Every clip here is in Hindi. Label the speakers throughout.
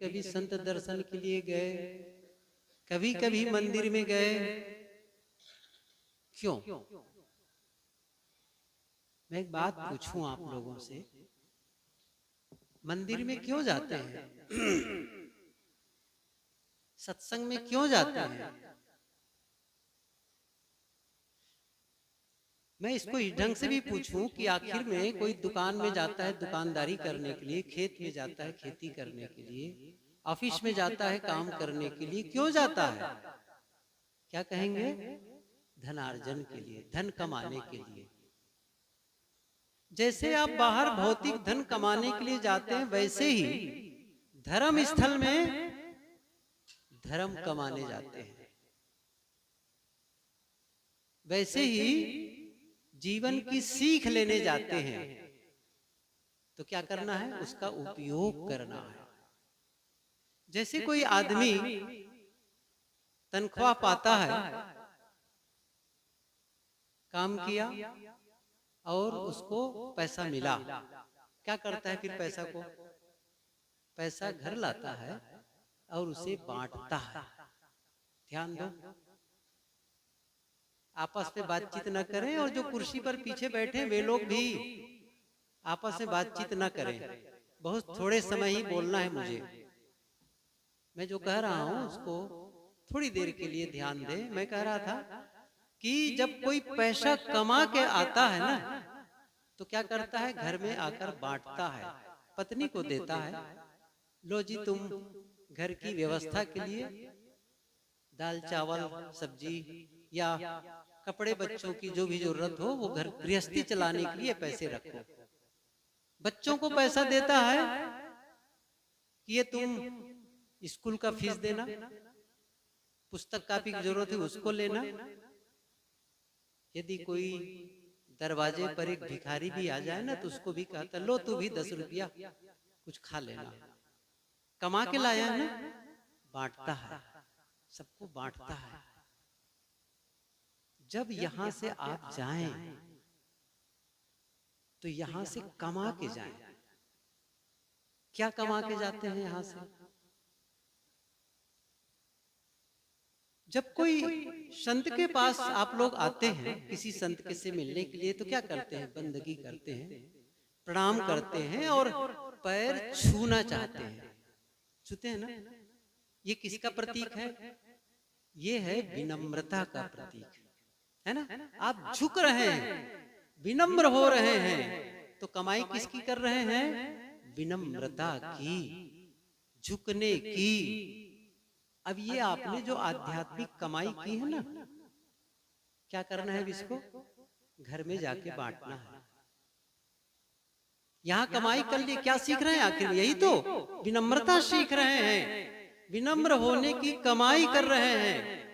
Speaker 1: कभी संत दर्शन के लिए गए, कभी कभी मंदिर में गए। क्यों? मैं एक बात पूछूं आप लोगों से, मंदिर में क्यों जाते हैं? सत्संग में क्यों जाते हैं? मैं इसको इस ढंग से भी पूछूं कि आखिर में कोई दुकान में जाता है दुकानदारी करने के लिए, खेत में जाता है खेती करने के लिए, ऑफिस में जाता है काम करने के लिए, क्यों जाता है? क्या कहेंगे? धनार्जन के लिए, धन कमाने के लिए। जैसे आप बाहर भौतिक धन कमाने के लिए जाते हैं, वैसे ही धर्म स्थल में धर्म कमाने जाते हैं। वैसे ही जीवन की सीख लेने जाते हैं। तो क्या करना है? उसका उपयोग करना है। जैसे कोई आदमी तनख्वाह पाता है, काम किया और उसको पैसा मिला, क्या करता है फिर पैसा को? पैसा घर लाता है और उसे बांटता है। ध्यान दो, आपस में बातचीत न करें, और जो कुर्सी पर पीछे बैठे वे लोग भी आपस में बातचीत न करें। बहुत थोड़े समय ही बोलना है मुझे। मैं जो कह रहा हूं उसको थोड़ी देर के लिए ध्यान दें। मैं कह रहा था कि जब कोई पैसा कमा के आता है ना, तो क्या करता है? घर में आकर बांटता है, पत्नी को देता है, लो जी तुम घर की व्यवस्था के लिए दाल चावल सब्जी या कपड़े बच्चों की जो भी जरूरत हो वो घर गृहस्थी चलाने के लिए पैसे रखो। बच्चों को पैसा देता है कि ये तुम स्कूल का फीस देना, पुस्तक कापी की जरूरत है उसको लेना। यदि कोई दरवाजे पर एक भिखारी भी आ जाए ना, तो उसको भी कहता लो तू भी 10 रुपया कुछ खा लेना। कमा के लाया है ना, बांटता है, सबको बांटता है। जब यहां से आप जाएं तो यहां से कमा के जाएं। क्या कमा के जाते हैं यहां से? जब कोई संत के पास आप लोग आते हैं किसी संत के से मिलने के लिए, तो क्या करते हैं? बंदगी करते हैं, प्रणाम करते हैं और पैर छूना चाहते हैं। छूते हैं ना? ये किसका प्रतीक है? ये है विनम्रता का प्रतीक है ना। आप झुक रहे हैं, विनम्र हो रहे हैं, तो कमाई किसकी कर रहे हैं? विनम्रता की, झुकने की। अब ये आपने जो आध्यात्मिक कमाई की है ना, क्या करना है? इसको घर में जाके बांटना है। यहाँ कमाई कर लिए क्या सीख रहे हैं? आखिर यही तो विनम्रता सीख रहे हैं, विनम्र होने की कमाई कर रहे हैं।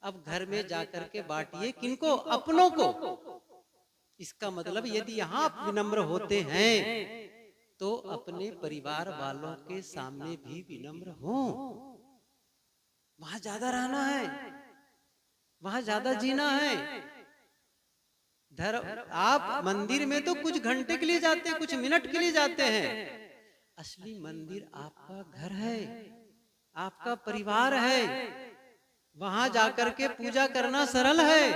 Speaker 1: अब घर में जाकर के बांटिए। किनको? अपनों को। इसका मतलब यदि यहाँ आप विनम्र होते हैं तो अपने परिवार वालों के सामने भी विनम्र हो। वहां ज्यादा रहना है, वहां ज्यादा जीना है। आप मंदिर में तो कुछ घंटे के लिए जाते हैं, कुछ मिनट के लिए जाते हैं। असली मंदिर आपका घर है, आपका परिवार है। वहां जाकर के पूजा करना सरल है,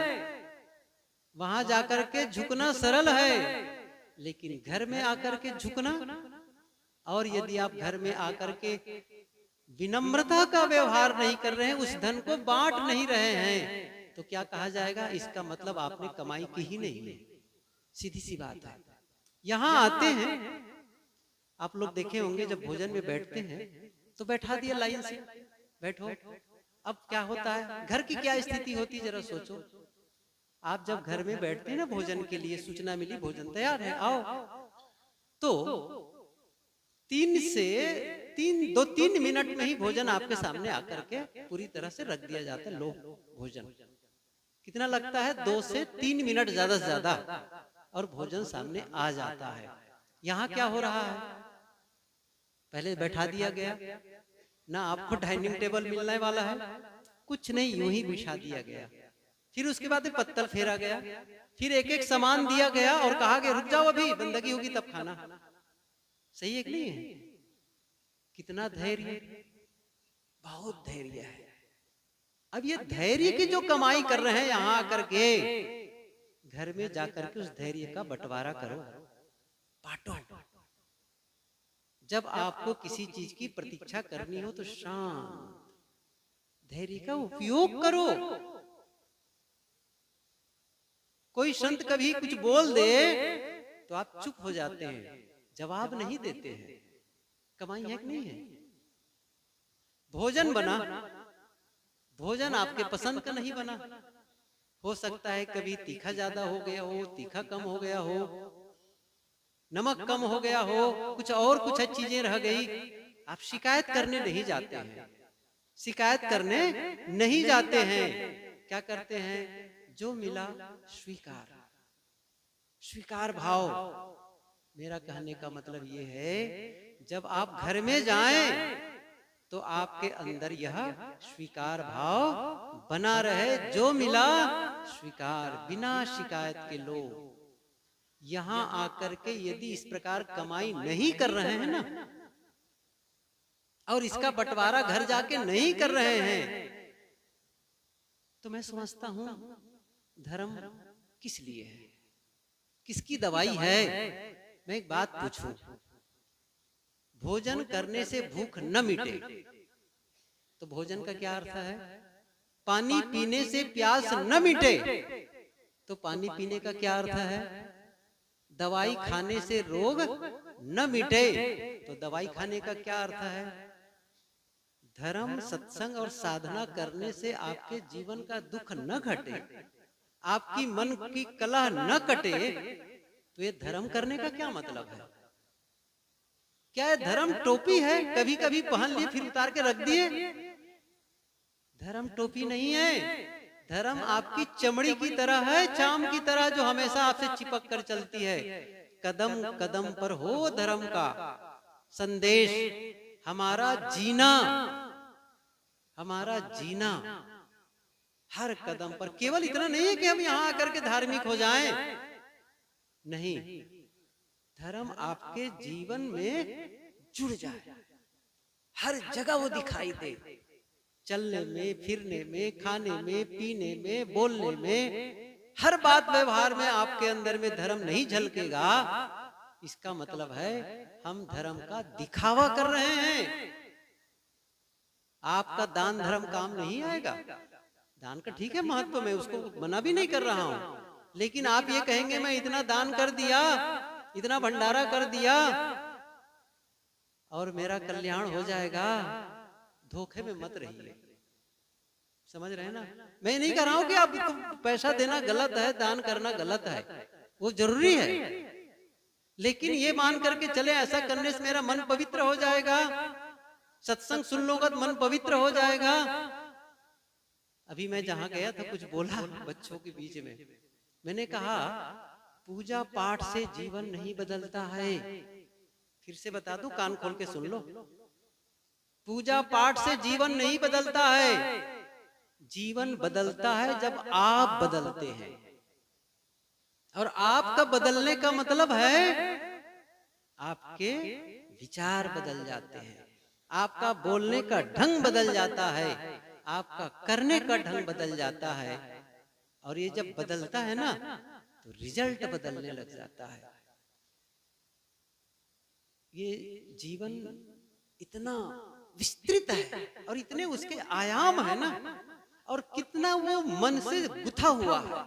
Speaker 1: वहां जाकर के झुकना सरल है, लेकिन घर में आकर के झुकना, और यदि आप घर में आकर के विनम्रता का व्यवहार नहीं कर रहे हैं, उस धन को बांट नहीं रहे हैं, तो क्या कहा जाएगा? इसका मतलब आपने कमाई की ही नहीं है। सीधी सी बात है। यहां आते हैं, आप लोग देखे होंगे, जब भोजन में बैठते हैं तो बैठा दिया लाइन से, बैठो। अब क्या होता है? घर की क्या स्थिति होती है जरा सोचो। आप जब घर में बैठते हैं ना भोजन के लिए, सूचना मिली भोजन तैयार है, आओ, तो 3 मिनट में ही भोजन आपके सामने आकर के पूरी तरह से रख दिया जाता है। लो भोजन। कितना लगता है? 2 से 3 मिनट ज्यादा से ज्यादा, और भोजन सामने आ जाता है। यहाँ क्या हो रहा है? पहले बैठा दिया गया ना, आपको डाइनिंग टेबल मिलने वाला है, कुछ नहीं, यूं ही बिछा दिया गया। फिर उसके बाद पत्तल फेरा गया, फिर एक एक सामान दिया गया और कहा गया रुक जाओ, अभी बंदगी होगी तब खाना। सही है कि नहीं है? कितना धैर्य, बहुत धैर्य है। अब ये धैर्य की जो कमाई कर रहे हैं यहाँ आकर के, घर में जाकर के उस धैर्य का बंटवारा करो, बांटो। जब आपको किसी चीज की प्रतीक्षा करनी हो तो शांत धैर्य का उपयोग करो। कोई संत कभी कुछ बोल दे तो आप चुप हो जाते हैं, जवाब नहीं देते हैं। कमाई है कि नहीं है? भोजन बना, भोजन आपके पसंद का नहीं बना, हो सकता है कभी तीखा ज्यादा हो गया हो, तीखा कम हो गया हो, नमक कम हो गया हो, कुछ और कुछ चीजें रह गई। आप शिकायत करने नहीं जाते हैं, शिकायत करने नहीं जाते हैं। क्या करते हैं? जो मिला स्वीकार, स्वीकार भाव। मेरा कहने का मतलब ये है, जब आप घर में जाएं तो आपके अंदर यह स्वीकार भाव बना रहे। जो मिला स्वीकार, बिना शिकायत के लो। यहां आकर के यदि इस प्रकार कमाई नहीं कर रहे हैं ना, और इसका बंटवारा घर जाके नहीं कर रहे हैं, तो मैं समझता हूं धर्म किस लिए है, किसकी दवाई है? मैं एक बात पूछूं, भोजन करने से भूख न मिटे तो भोजन का क्या अर्थ है? पानी पीने से प्यास न मिटे तो पानी पीने का क्या अर्थ है? दवाई खाने से रोग न मिटे तो दवाई खाने का क्या अर्थ है? धर्म, सत्संग और साधना करने से आपके जीवन का दुख न घटे, आपकी मन की कलह न कटे, तो ये धर्म करने का क्या मतलब है? क्या ये धर्म टोपी है, कभी कभी पहन लिए फिर उतार के रख दिए? धर्म टोपी नहीं है। धर्म आपकी चमड़ी की तरह है, चाम की तरह, जो हमेशा आपसे चिपक कर चलती है। कदम कदम पर हो धर्म का संदेश। हमारा जीना, हमारा जीना हर कदम पर केवल इतना नहीं है कि हम यहाँ आकर के धार्मिक हो जाएं। नहीं, धर्म आपके जीवन में जुड़ जाए, हर जगह वो दिखाई दे। चलने में, फिरने में, खाने में, पीने में, बोलने में, हर बात व्यवहार में आपके अंदर में धर्म नहीं झलकेगा, इसका मतलब है हम धर्म का दिखावा कर रहे हैं। आपका दान धर्म काम नहीं आएगा। दान का ठीक है महत्व, मैं उसको मना भी नहीं कर रहा हूं, लेकिन आप ये कहेंगे मैं इतना दान कर दिया, इतना भंडारा कर दिया और मेरा कल्याण हो जाएगा, धोखे में मत रहिए। समझ रहे हैं ना? मैं नहीं कह रहा हूं कि आप पैसा देना गलत है, दान करना गलत है, वो जरूरी है, लेकिन ये मान करके चले ऐसा करने से मेरा मन पवित्र हो जाएगा, सत्संग सुन लूंगा तो मन पवित्र हो जाएगा। अभी मैं जहां गया था कुछ बोला बच्चों के बीच में, मैंने कहा पूजा पाठ से जीवन नहीं बदलता है। फिर से बता दूं, कान खोल के सुन लो। पूजा पाठ से जीवन नहीं बदलता है, जीवन बदलता है जब आप बदलते हैं। और आपका बदलने का मतलब है आपके विचार बदल जाते हैं, आपका बोलने का ढंग बदल जाता है, आपका करने का ढंग बदल जाता है। और ये जब बदलता है ना तो रिजल्ट बदलने लग जाता है। ये जीवन इतना विस्तृत है और इतने उसके आयाम है ना, और कितना वो मन से गुथा हुआ है।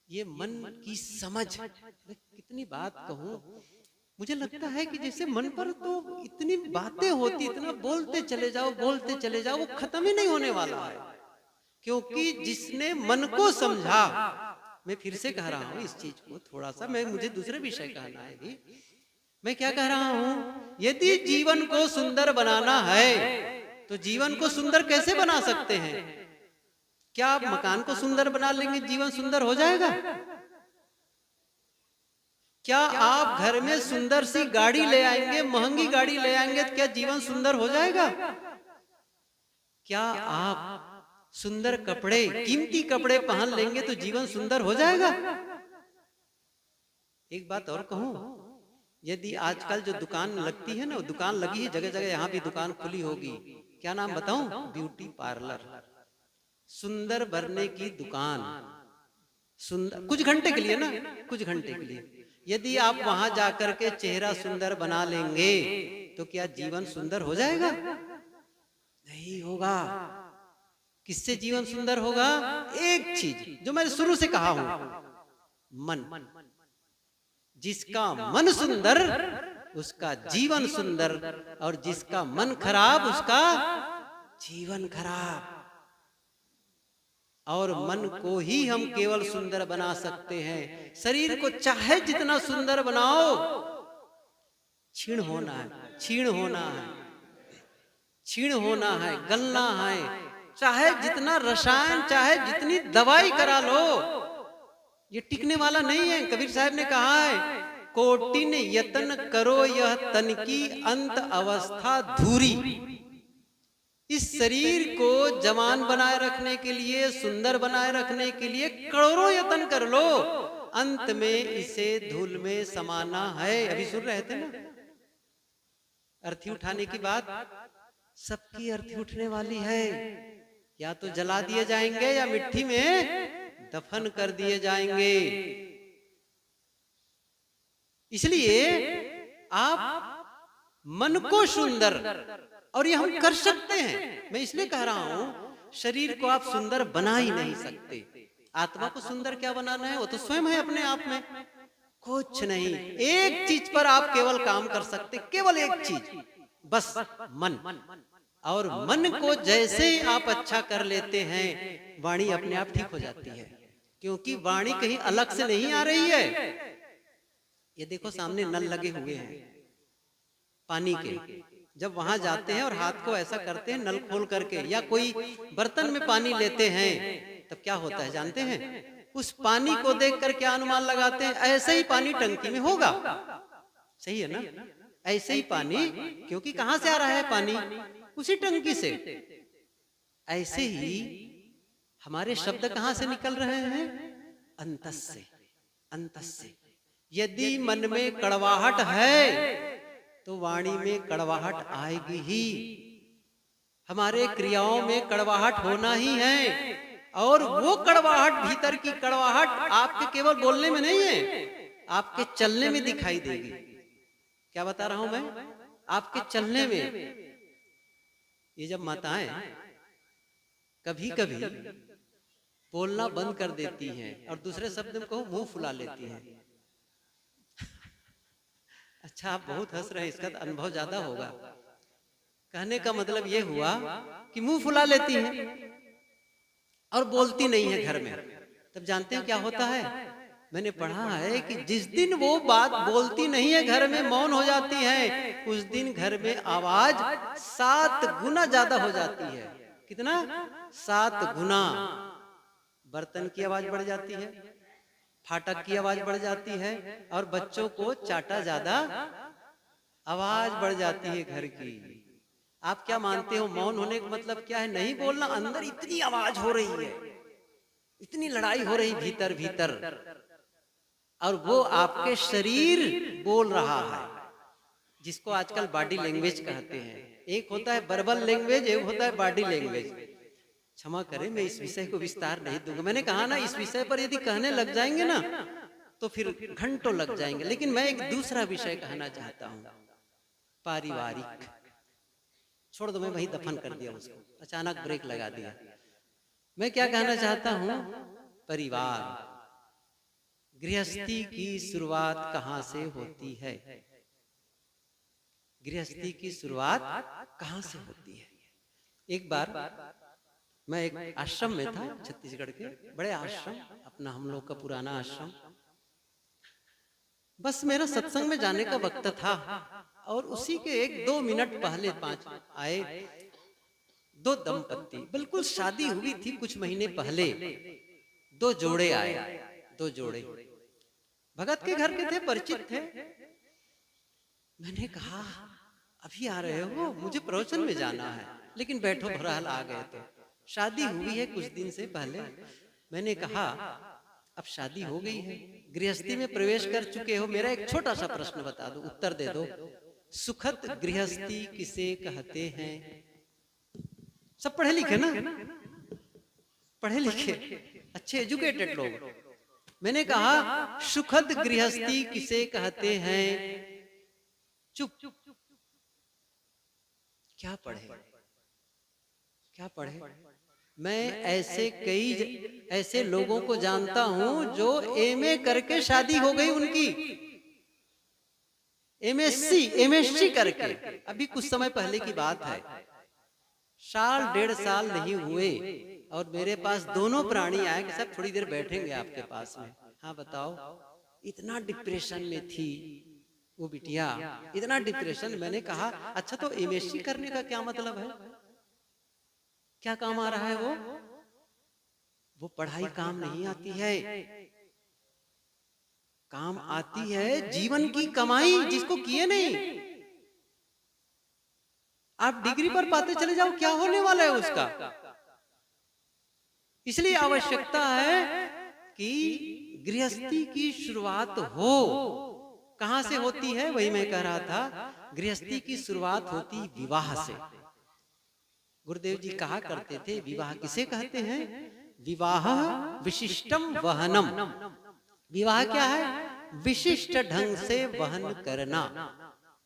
Speaker 1: ये मन की समझ, मैं कितनी बात कहूं, मुझे लगता है कि जैसे मन पर तो इतनी बातें होती, इतना बोलते चले जाओ, बोलते चले जाओ, वो खत्म ही नहीं होने वाला है। क्योंकि जिसने मन को समझा, मैं फिर से कह रहा हूं इस चीज को थोड़ा सा, मुझे दूसरे विषय कहना है भी। मैं क्या कह रहा हूं, यदि जीवन को सुंदर बनाना है तो जीवन को सुंदर कैसे बना सकते हैं? क्या आप मकान को सुंदर बना लेंगे जीवन सुंदर हो जाएगा? क्या आप घर में सुंदर सी गाड़ी ले आएंगे, महंगी गाड़ी ले आएंगे, तो क्या जीवन सुंदर हो जाएगा? क्या आप सुंदर कपड़े, कीमती कपड़े पहन लेंगे तो जीवन सुंदर हो जाएगा? एक बात और कहूं, यदि आजकल जो दुकान लगती है ना, दुकान लगी है जगह जगह, यहाँ भी दुकान खुली होगी, क्या नाम बताऊं? ब्यूटी पार्लर, सुंदर बनने की दुकान। सुंदर कुछ घंटे के लिए ना, कुछ घंटे के लिए। यदि आप वहां जाकर के चेहरा सुंदर बना लेंगे तो क्या जीवन सुंदर हो जाएगा? नहीं होगा। किससे जीवन सुंदर होगा? एक चीज जो मैंने शुरू से कहा हूं, मन। जिसका मन सुंदर उसका जीवन सुंदर, और जिसका मन खराब उसका जीवन खराब। और मन को ही हम केवल सुंदर बना सकते हैं। शरीर को चाहे जितना सुंदर बनाओ, क्षीण होना है, क्षीण होना है, क्षीण होना है, गलना है। चाहे जितना रसायन, चाहे जितनी दवाई करा लो, ये टिकने वाला नहीं है। कबीर साहब ने कहा है, कोटिन यतन करो यह तन की अंत अवस्था धूरी। इस शरीर को जवान बनाए रखने के लिए, सुंदर बनाए रखने के लिए करोड़ों यत्न कर लो, अंत में इसे धूल में समाना है। अभी सुन रहे थे ना अर्थी उठाने की बात, सबकी अर्थी उठने वाली है। या तो जला दिए जाएंगे या मिट्टी में दफन कर दिए जाएंगे। इसलिए आप मन को सुंदर, और ये हम कर सकते हैं। मैं इसलिए कह रहा हूं, शरीर को आप सुंदर बना ही नहीं सकते। आत्मा को सुंदर क्या बनाना है? वो तो स्वयं है अपने आप में। कुछ नहीं, एक चीज पर आप केवल काम कर सकते, केवल एक चीज, बस मन। और मन को जैसे ही आप अच्छा कर लेते हैं, वाणी अपने आप ठीक हो जाती है। क्योंकि वाणी कहीं अलग से नहीं आ रही है। ये देखो सामने नल लगे हुए हैं पानी के। जब वहां जाते हैं और हाथ को ऐसा करते हैं नल खोल करके, या कोई बर्तन में पानी लेते हैं, तब क्या होता है जानते हैं? उस पानी को देख कर क्या अनुमान लगाते हैं? ऐसे ही पानी टंकी में होगा। सही है ना? ऐसे ही पानी, क्योंकि कहां से आ रहा है पानी? उसी टंकी से। ऐसे ही हमारे शब्द कहां से निकल रहे हैं? अंतस से, अंतस से। यदि मन में कड़वाहट है तो वाणी में कड़वाहट आएगी ही। हमारे क्रियाओं में कड़वाहट होना ही है। और वो कड़वाहट, भीतर की कड़वाहट आपके केवल बोलने में नहीं है, आपके चलने में दिखाई देगी। क्या बता रहा हूं मैं? आपके चलने में। ये जब माताएं कभी कभी बोलना बंद कर देती हैं और दूसरे शब्द में कहो मुंह फुला लेती हैं। अच्छा, आप बहुत हंस रहे हैं, इसका अनुभव ज्यादा होगा। कहने का मतलब ये हुआ कि मुंह फुला लेती हैं और बोलती नहीं है घर में। तब जानते हैं क्या होता है? मैंने पढ़ा है कि जिस दिन वो बात बोलती नहीं है, घर में मौन हो जाती है, उस दिन घर में आवाज 7 गुना ज्यादा हो जाती है। कितना? 7 गुना। बर्तन की आवाज बढ़ जाती है, फाटक की आवाज बढ़ जाती है, और बच्चों को चाटा ज्यादा आवाज बढ़ जाती है घर की। आप क्या मानते हो मौन होने का मतलब क्या है? नहीं बोलना। अंदर इतनी आवाज हो रही है, इतनी लड़ाई हो रही भीतर भीतर, और वो आपके शरीर बोल रहा है, जिसको आजकल बॉडी लैंग्वेज कहते हैं। एक होता है वर्बल लैंग्वेज, एक होता है बॉडी लैंग्वेज। क्षमा करें, मैं इस विषय को विस्तार नहीं दूंगा। मैंने कहा ना, इस विषय पर यदि कहने लग जाएंगे ना तो फिर घंटों लग जाएंगे। लेकिन मैं एक दूसरा विषय कहना चाहता हूं, पारिवारिक। छोड़ दो, मैं वही दफन कर दिया उसको, अचानक ब्रेक लगा दिया। मैं क्या कहना चाहता हूं? परिवार। गृहस्थी की शुरुआत कहां से होती है? गृहस्थी की शुरुआत कहां से होती है? एक बार मैं एक आश्रम में था, छत्तीसगढ़ के बड़े आश्रम, अपना हम लोग का पुराना आश्रम। बस मेरा सत्संग में जाने का वक्त था, और उसी के 1-2 मिनट पहले 5 आए 2 दंपत्ति। बिल्कुल शादी हुई थी कुछ महीने पहले। 2 जोड़े आए, 2 जोड़े भगत के घर के थे, परिचित थे। मैंने कहा अभी आ रहे हो? मुझे प्रवचन में जाना है। लेकिन बैठो, बहरहाल आ गए। तो शादी हुई है कुछ दिन से पहले। मैंने कहा अब शादी हो गई है, गृहस्थी में प्रवेश कर चुके हो, मेरा एक छोटा सा प्रश्न बता दो, उत्तर दे दो। सुखद गृहस्थी किसे कहते हैं? सब पढ़े लिखे ना, पढ़े लिखे अच्छे एजुकेटेड लोग। मैंने कहा सुखद गृहस्थी किसे कहते हैं? चुप। क्या पढ़े, क्या पढ़े? मैं ऐसे लोगों को जानता हूं जो एमए करके शादी हो गई उनकी, एमएससी करके। अभी कुछ समय पहले की बात है, साल डेढ़ साल नहीं हुए और मेरे पास दोनों प्राणी आए कि सब थोड़ी देर बैठेंगे आपके पास में। हाँ बताओ, इतना डिप्रेशन में थी वो बिटिया, इतना डिप्रेशन। मैंने कहा अच्छा तो एमएससी करने का क्या मतलब है, क्या काम आ रहा है? वो पढ़ाई काम नहीं आती है, काम आती है जीवन की कमाई, जिसको किए नहीं। आप डिग्री पर पाते चले जाओ, क्या होने वाला है उसका? इसलिए आवश्यकता है कि गृहस्थी की शुरुआत हो। कहां से होती है? वही मैं कह रहा था, गृहस्थी की शुरुआत होती विवाह से। गुरुदेव जी कहा करते थे, विवाह किसे कहते हैं? विवाह विशिष्टम वहनम। विवाह क्या है? विशिष्ट ढंग से वहन करना।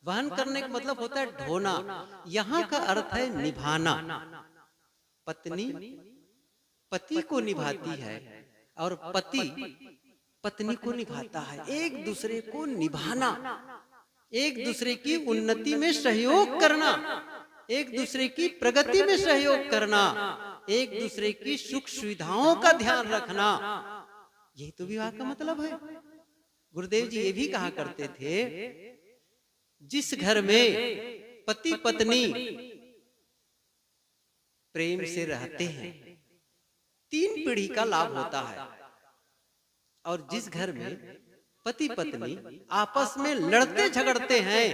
Speaker 1: वहन करने का मतलब होता है ढोना। यहाँ का अर्थ है निभाना। पत्नी पति को निभाती है और पति पत्नी को निभाता है। एक दूसरे को निभाना, एक दूसरे की उन्नति में सहयोग करना, एक दूसरे की प्रगति में सहयोग करना, एक दूसरे की सुख सुविधाओं का ध्यान रखना, यही तो विवाह का मतलब है। गुरुदेव जी ये भी कहा करते थे, जिस घर में पति पत्नी प्रेम से रहते हैं 3 पीढ़ी का लाभ होता है, और जिस घर में पति पत्नी आपस में लड़ते झगड़ते हैं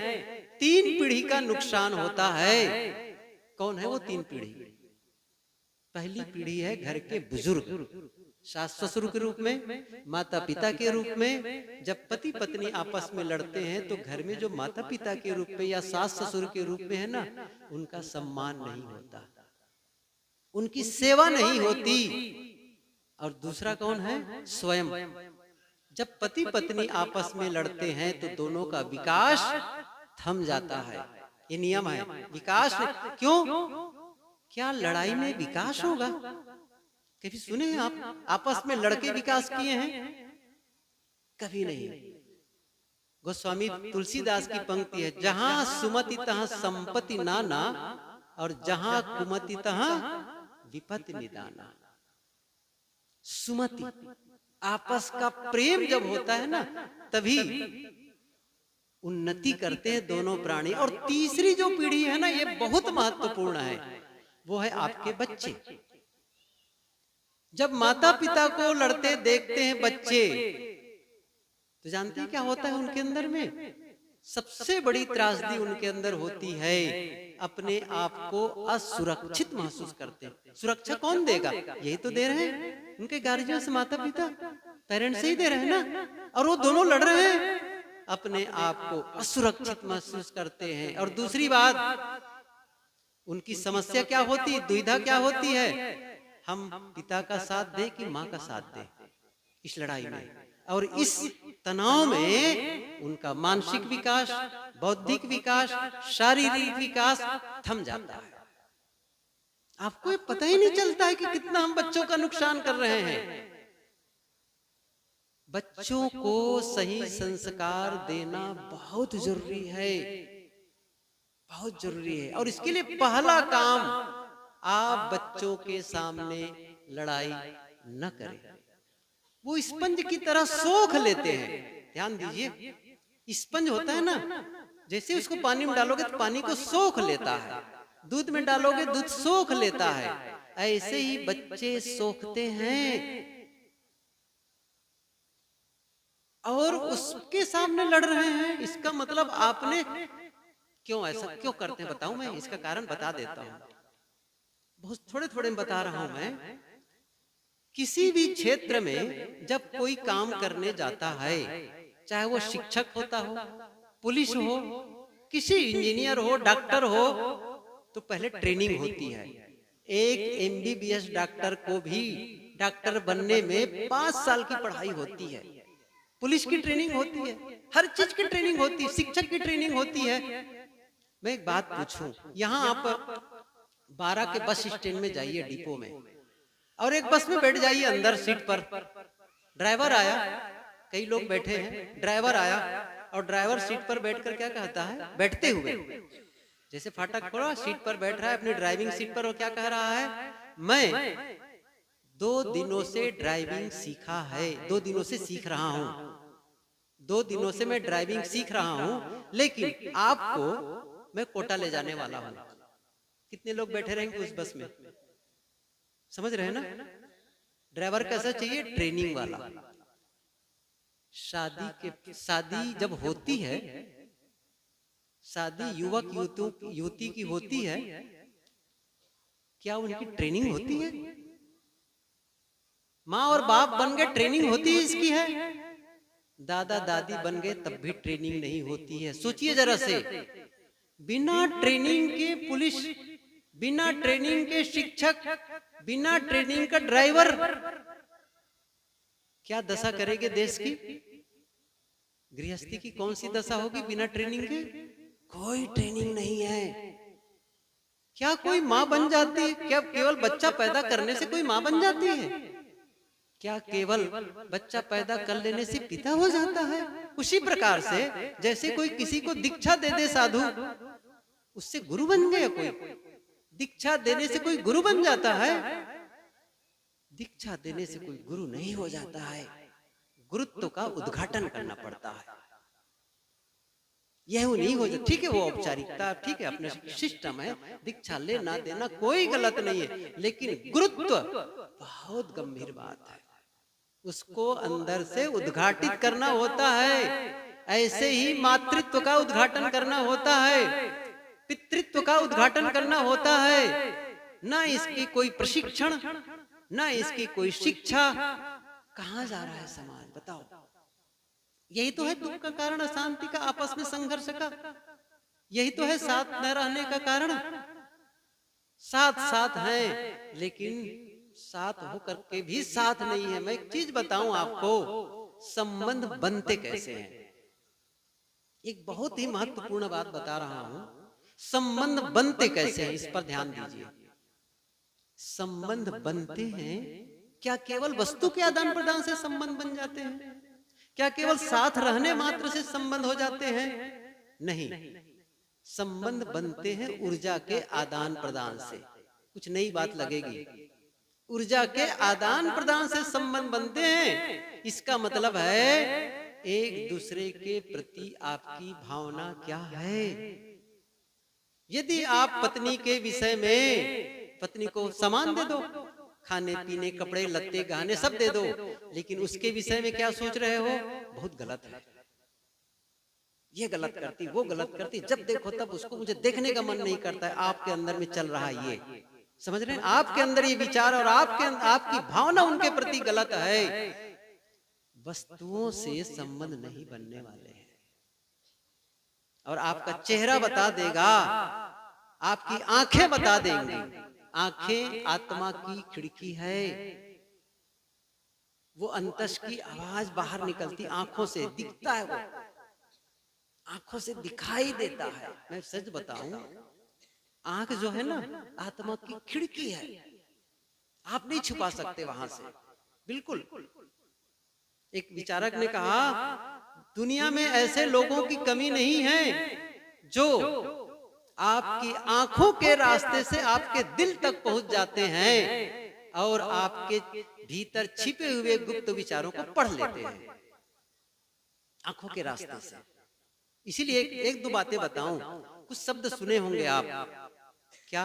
Speaker 1: 3 पीढ़ी का नुकसान होता है। कौन है वो 3 पीढ़ी? पहली पीढ़ी है घर के बुजुर्ग, सास ससुर के रूप में, माता पिता के रूप में। जब पति पत्नी आपस में लड़ते हैं तो घर में जो माता पिता के रूप में या सास ससुर के रूप में है ना, उनका सम्मान नहीं होता, उनकी सेवा नहीं होती। और दूसरा कौन है? स्वयं। जब पति पत्नी आपस में लड़ते हैं तो दोनों का विकास थम जाता है। ये नियम है, विकास क्यों? क्या लड़ाई में विकास होगा? कभी सुने हैं आप आपस में लड़के विकास किए हैं? कभी नहीं। गोस्वामी तुलसीदास की पंक्ति है, जहां सुमति तहां संपत्ति नाना, और जहां कुमति तहां विपत्ति निदाना। सुमति, आपस का प्रेम जब होता है ना, तभी उन्नति करते हैं दोनों प्राणी। और तीसरी जो पीढ़ी है ना, ये बहुत महत्वपूर्ण है, वो है आपके बच्चे। जब माता पिता को लड़ते देखते हैं बच्चे, तो जानते हैं क्या होता है उनके अंदर में? सबसे बड़ी त्रासदी उनके अंदर होती है, अपने आप को असुरक्षित महसूस करते हैं। सुरक्षा कौन देगा? यही तो दे रहे हैं उनके गार्जियन, माता पिता, पेरेंट्स से ही दे रहे हैं ना। और वो दोनों लड़ रहे हैं, अपने आप को असुरक्षित महसूस करते हैं। और दूसरी बात, उनकी समस्या क्या होती, दुविधा क्या होती है? हम पिता का साथ दे कि माँ का साथ दे इस लड़ाई में। और इस तनाव में उनका मानसिक विकास, बौद्धिक विकास, शारीरिक विकास थम जाता है। आपको ये पता ही नहीं चलता है कि कितना हम बच्चों का नुकसान कर रहे हैं। बच्चों को सही संस्कार देना बहुत जरूरी है, बहुत जरूरी है। और इसके लिए पहला काम, आप बच्चों के सामने लड़ाई न करें। वो स्पंज की तरह सोख लेते हैं। ध्यान दीजिए, स्पंज होता है ना, जैसे उसको पानी में डालोगे तो पानी को सोख लेता है, दूध में डालोगे दूध सोख लेता है, ऐसे ही बच्चे सोखते हैं। और उसके सामने लड़ रहे हैं, इसका मतलब आपने क्यों ऐसा क्यों करते हैं? बताऊं मैं इसका कारण बता देता हूं, बहुत थोड़े थोड़े बता रहा हूं मैं। किसी भी क्षेत्र में जब कोई काम करने जाता है, चाहे वो शिक्षक होता हो, पुलिस हो, किसी इंजीनियर हो, डॉक्टर हो, तो पहले ट्रेनिंग होती है। एक एमबीबीएस डॉक्टर को भी डॉक्टर बनने में 5 साल की पढ़ाई होती है। पुलिस की ट्रेनिंग होती है, हर चीज की ट्रेनिंग होती है, शिक्षक की ट्रेनिंग होती है। मैं एक बात पूछूं, यहाँ आप 12 के बस स्टैंड में जाइए, डिपो में, और एक बस में बैठ जाइए अंदर सीट पर। ड्राइवर आया, कई लोग बैठे हैं, ड्राइवर आया और ड्राइवर सीट पर बैठकर क्या कहता है, बैठते हुए जैसे फाटक खोला, सीट पर बैठ रहा है अपनी ड्राइविंग सीट पर, और क्या कह रहा है, मैं 2 दिनों से ड्राइविंग सीखा है, 2 दिनों से सीख रहा हूं, 2 दिनों से मैं ड्राइविंग सीख रहा हूं, लेकिन आपको मैं कोटा ले जाने वाला हूं। कितने लोग बैठे रहेंगे उस बस में? समझ रहे हैं ना? ड्राइवर कैसा चाहिए? ट्रेनिंग वाला। शादी जब होती है, शादी युवक युवती की होती है, क्या उनकी ट्रेनिंग होती है? माँ और बाप बन गए, ट्रेनिंग होती है इसकी है। दादा दादी बन गए तब भी ट्रेनिंग नहीं होती है। सोचिए जरा से, बिना ट्रेनिंग के पुलिस, बिना ट्रेनिंग के शिक्षक, बिना ट्रेनिंग का ड्राइवर, क्या दशा करेंगे देश की? गृहस्थी की कौन सी दशा होगी बिना ट्रेनिंग के? कोई ट्रेनिंग नहीं है। क्या कोई माँ बन जाती है? क्या केवल बच्चा पैदा करने से कोई माँ बन जाती है? क्या केवल बच्चा पैदा कर लेने से पिता हो जाता है? उसी प्रकार से जैसे कोई किसी को दीक्षा दे दे साधु, उससे गुरु बन गया कोई? दीक्षा देने से कोई गुरु बन जाता है? दीक्षा देने से कोई गुरु नहीं हो जाता है। गुरुत्व का उद्घाटन करना पड़ता है। यह नहीं हो जाता। ठीक है, वो औपचारिकता, ठीक है, अपने सिस्टम है, दीक्षा लेना देना कोई गलत नहीं है, लेकिन गुरुत्व बहुत गंभीर बात है। उसको अंदर से उद्घाटित करना होता है। ऐसे ही मातृत्व का उद्घाटन करना होता है, पितृत्व का उद्घाटन करना होता है। ना इसकी कोई प्रशिक्षण, ना इसकी कोई शिक्षा। कहां जा रहा है समाज, बताओ? यही तो है दुख का कारण, अशांति का, आपस में संघर्ष का। यही तो है साथ न रहने का कारण। साथ साथ हैं, लेकिन साथ होकर के भी साथ नहीं है। मैं एक चीज बताऊं आपको, संबंध बनते कैसे हैं। एक बहुत ही महत्वपूर्ण बात बता रहा हूं, संबंध बनते कैसे हैं, इस पर ध्यान दीजिए। संबंध बनते हैं, क्या केवल वस्तु के आदान प्रदान से संबंध बन जाते हैं? क्या केवल साथ रहने मात्र से संबंध हो जाते हैं? नहीं, संबंध बनते हैं ऊर्जा के आदान प्रदान से। कुछ नई बात लगेगी, ऊर्जा के आदान प्रदान से संबंध बनते हैं। इसका मतलब है एक दूसरे के प्रति आपकी भावना क्या है। यदि आप पत्नी के विषय में पत्नी को सामान दे दो, खाने पीने, कपड़े लत्ते, गहने सब दे दो, लेकिन उसके विषय में क्या सोच रहे हो? बहुत गलत है, ये गलत करती, वो गलत करती, जब देखो तब उसको, मुझे देखने का मन नहीं करता है। आपके अंदर में चल रहा है ये, समझ रहे हैं? आपके अंदर ये विचार और आपकी भावना उनके प्रति गलत है। वस्तुओं से संबंध नहीं बनने वाले हैं। और आपका चेहरा बता देगा, आपकी आंखें बता देंगी। आंखें आत्मा की खिड़की है। वो अंतस की आवाज बाहर निकलती आंखों से, दिखता है, वो आंखों से दिखाई देता है। मैं सच बताऊं, आंख जो है ना, आत्मा की खिड़की है। आप नहीं छुपा सकते वहां से, बिल्कुल। एक विचारक ने कहा, दुनिया में ऐसे लोगों की कमी नहीं है जो आपकी आंखों के रास्ते से आपके दिल तक पहुंच जाते हैं और आपके भीतर छिपे हुए गुप्त विचारों को पढ़ लेते हैं आंखों के रास्ते से। इसीलिए एक दो बातें बताऊं। कुछ शब्द सुने होंगे आप, क्या?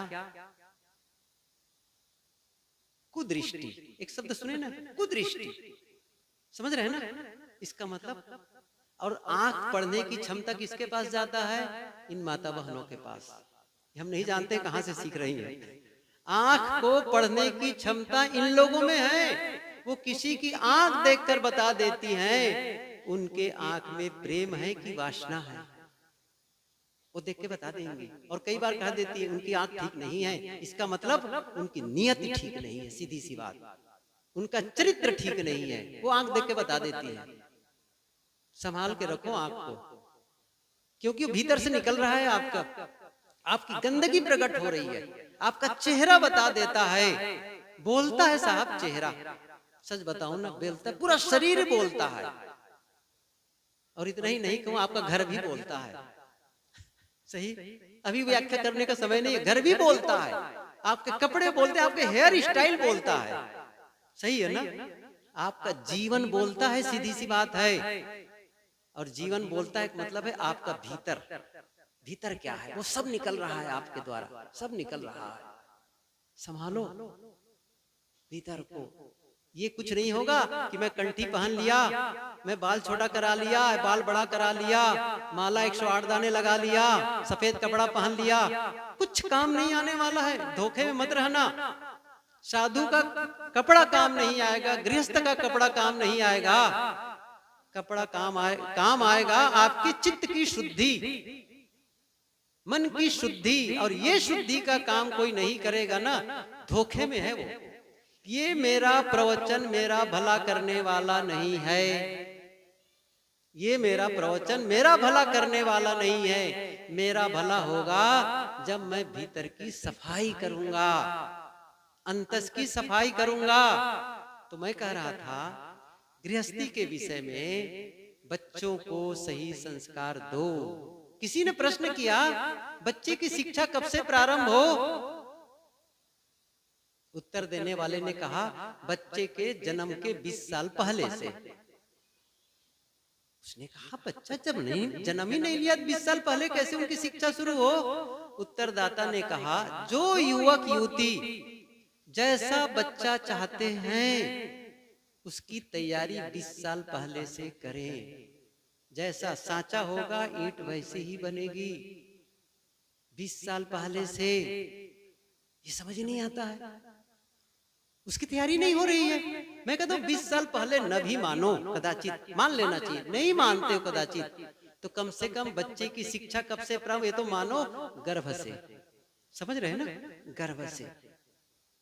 Speaker 1: कुदृष्टि, एक शब्द सुने ना, कुदृष्टि, समझ रहे हैं ना इसका मतलब? और आंख पढ़ने की क्षमता किसके पास जाता है? इन माता बहनों के पास। हम नहीं जानते कहां से सीख रही हैं। आंख को पढ़ने की क्षमता इन लोगों में है। वो किसी की आंख देखकर बता देती हैं उनके आंख में प्रेम है कि वासना है, वो देख के बता देंगे। और कई बार कह देती है उनकी आंख ठीक नहीं है, इसका मतलब उनकी नियत ठीक नहीं है, सीधी सी बात, उनका चरित्र ठीक नहीं है, वो आंख देख के बता देती है। संभाल के रखो आंख को, क्योंकि भीतर से निकल रहा है आपका, आपकी गंदगी प्रकट हो रही है, आपका चेहरा बता देता है। बोलता है साहब चेहरा, सच बताऊं ना, बोलता है, पूरा शरीर बोलता है। और इतना ही नहीं कहूं, आपका घर भी बोलता है। सही, अभी व्याख्या करने का समय नहीं है, घर भी बोलता है, आपके कपड़े बोलते हैं, आपके हेयर स्टाइल बोलता है। सही है ना? आपका जीवन बोलता है, सीधी सी बात है। और जीवन बोलता है मतलब है आपका भीतर, भीतर क्या है वो सब निकल रहा है आपके द्वारा, सब निकल रहा है। संभालो भीतर को। ये कुछ नहीं होगा कि मैं कंठी पहन लिया, मैं बाल छोटा करा लिया, बाल बड़ा करा लिया, माला 108 दाने लगा लिया, सफेद कपड़ा पहन लिया, कुछ काम नहीं आने वाला है। धोखे में मत रहना। साधु का कपड़ा काम नहीं आएगा, गृहस्थ का कपड़ा काम नहीं आएगा। कपड़ा काम आएगा आपकी चित्त की शुद्धि, मन की शुद्धि। और ये शुद्धि का काम कोई नहीं करेगा ना, धोखे में है वो। ये मेरा प्रवचन मेरा भला करने वाला नहीं है, ये मेरा प्रवचन मेरा भला करने वाला नहीं है। मेरा भला होगा जब मैं भीतर की सफाई करूंगा, अंतस की सफाई करूंगा। तो मैं कह रहा था गृहस्थी के विषय में बच्चों को सही संस्कार दो। किसी ने प्रश्न किया बच्चे की शिक्षा कब से प्रारंभ हो? उत्तर देने वाले ने कहा बच्चे के जन्म के 20 साल पहले से। उसने कहा बच्चा जब नहीं जन्म ही नहीं लिया 20 साल पहले कैसे उनकी शिक्षा शुरू हो? उत्तरदाता ने कहा जो युवक युवती जैसा बच्चा चाहते हैं उसकी तैयारी 20 साल पहले से करें। जैसा सांचा होगा ईंट वैसे ही बनेगी। 20 साल पहले से ये समझ नहीं आता है, उसकी तैयारी नहीं हो रही है। मैं कहता हूँ 20 साल पहले न भी मानो, कदाचित मान लेना चाहिए, नहीं मानते हो कदाचित, तो कम से कम बच्चे की शिक्षा कब से प्रारंभ? ये तो मानो गर्भ से, समझ रहे हैं ना, गर्भ से।